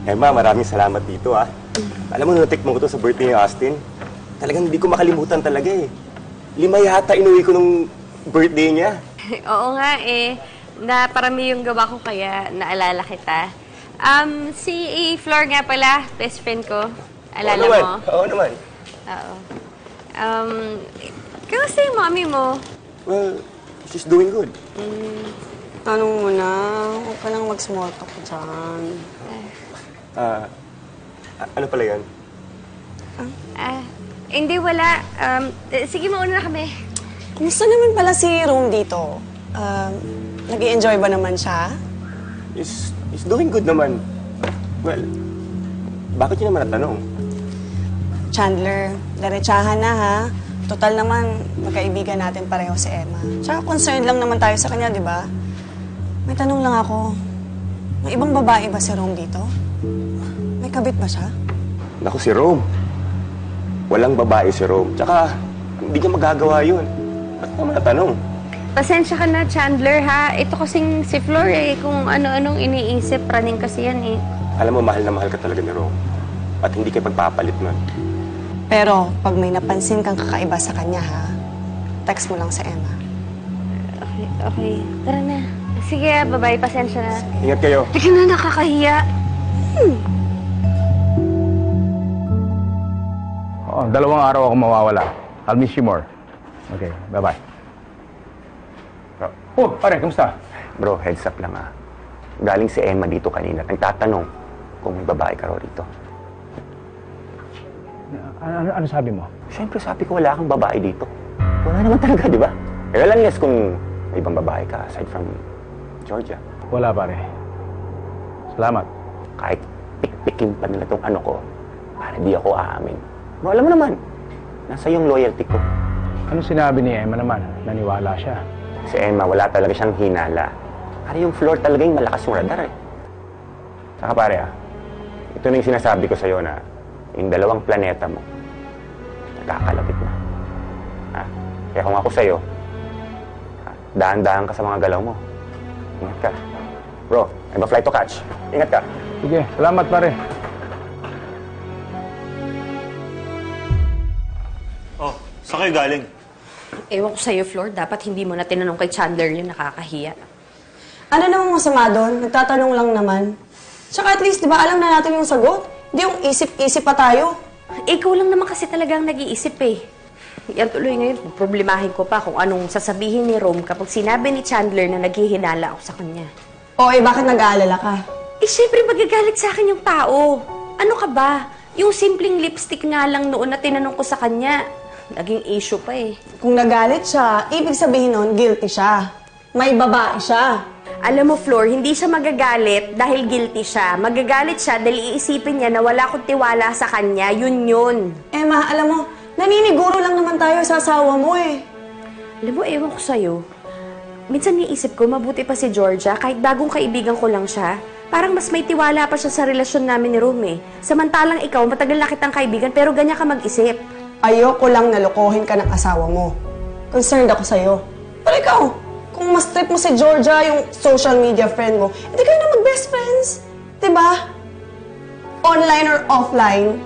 Emma, maraming salamat dito, ha. Alam mo, natikman ko to sa birthday ni Austin. Talagang hindi ko makalimutan talaga, eh. 5 yata inuwi ko nung birthday niya. Oo nga, eh. Naparami yung gawa ko kaya naalala kita. Si Flor nga pala, best friend ko. Alala mo? Oo naman. Oo. Kamusta yung mami mo? Well, she's doing good. Tanong mo na, huwag ka lang mag-small talk dyan. Ano pala yan? Hindi, wala. Sige, mauna na kami. Kumusta naman pala si Rome dito? Nag-i-enjoy ba naman siya? He's doing good naman. Well, bakit yun naman natanong? Chandler, diretsahan na ha. Total naman, magkaibigan natin pareho si Emma. Tsaka concerned lang naman tayo sa kanya, di ba? May tanong lang ako. May ibang babae ba si Rome dito? May kabit ba siya? Naku, si Rome. Walang babae si Rome. Tsaka, hindi niya magagawa yun. Ba't naman natanong? Pasensya ka na, Chandler, ha? Ito kasing si Flor, eh. Kung ano-anong iniisip, running kasi yan, eh. Alam mo, mahal na mahal ka talaga ni Rome. At hindi ka pagpapalit nun. Pero, pag may napansin kang kakaiba sa kanya, ha? Text mo lang sa Emma. Okay. Tara na. Sige, bye-bye. Pasensya na. Ingat kayo. Teka na, nakakahiya. Oo, 2 araw ako mawawala. I'll miss you more. Okay, bye-bye. Oh, pare, kamusta? Bro, heads up lang, ha. Galing si Emma dito kanina. Nagtatanong kung may babae ka raw rito. Ano sabi mo? Siyempre, sabi ko wala kang babae dito. Wala naman talaga, di ba? Eh, unless kung may ibang babae ka aside from Georgia. Wala, pare. Salamat. Kahit pikpikin pa nila tong ano ko, para di ako aamin. Bro, alam mo naman, nasa yung loyalty ko. Ano sinabi ni Emma naman? Naniwala siya. Si Emma, wala talaga siyang hinala. Pare, yung Flor talaga yung malakas yung radar, eh. Saka pare, ito na yung sinasabi ko sa'yo na yung 2 planeta mo, nagkakalapit na. Kaya kung ako sa'yo, daan-daan ka sa mga galaw mo. Ingat ka. Bro, I have a flight to catch. Ingat ka. Sige, salamat, pare. Oh, saan kayo galing? Ewan ko sa'yo, Flor. Dapat hindi mo na tinanong kay Chandler yun. Nakakahiya. Ano namang masama doon? Nagtatanong lang naman. Tsaka at least, di ba, alam na natin yung sagot? Hindi yung isip-isip pa tayo. Ikaw lang naman kasi talagang nag-iisip, eh. Yan tuloy ngayon, problemahin ko pa kung anong sasabihin ni Rome kapag sinabi ni Chandler na naghihinala ako sa kanya. O, bakit nag-aalala ka? Eh, syempre magagalit sa akin yung tao. Ano ka ba? Yung simpleng lipstick nga lang noon na tinanong ko sa kanya, naging issue pa, eh. Kung nagalit siya, ibig sabihin nun, guilty siya. May babae siya. Alam mo, Flor, hindi siya magagalit dahil guilty siya. Magagalit siya dahil iisipin niya na wala akong tiwala sa kanya. Yun. Emma, alam mo, naniniguro lang naman tayo sa asawa mo, eh. Alam mo, ewan ko sa'yo. Minsan niisip ko, mabuti pa si Georgia, kahit bagong kaibigan ko lang siya. Parang mas may tiwala pa siya sa relasyon namin ni Rome, eh. Samantalang ikaw, matagal na kitang kaibigan, pero ganyan ka mag-isip. Ayoko lang nalokohin ka ng asawa mo. Concerned ako sa'yo. Pero ikaw, kung mas trip mo si Georgia, yung social media friend mo, hindi kayo na mag-best friends. Diba? Online or offline,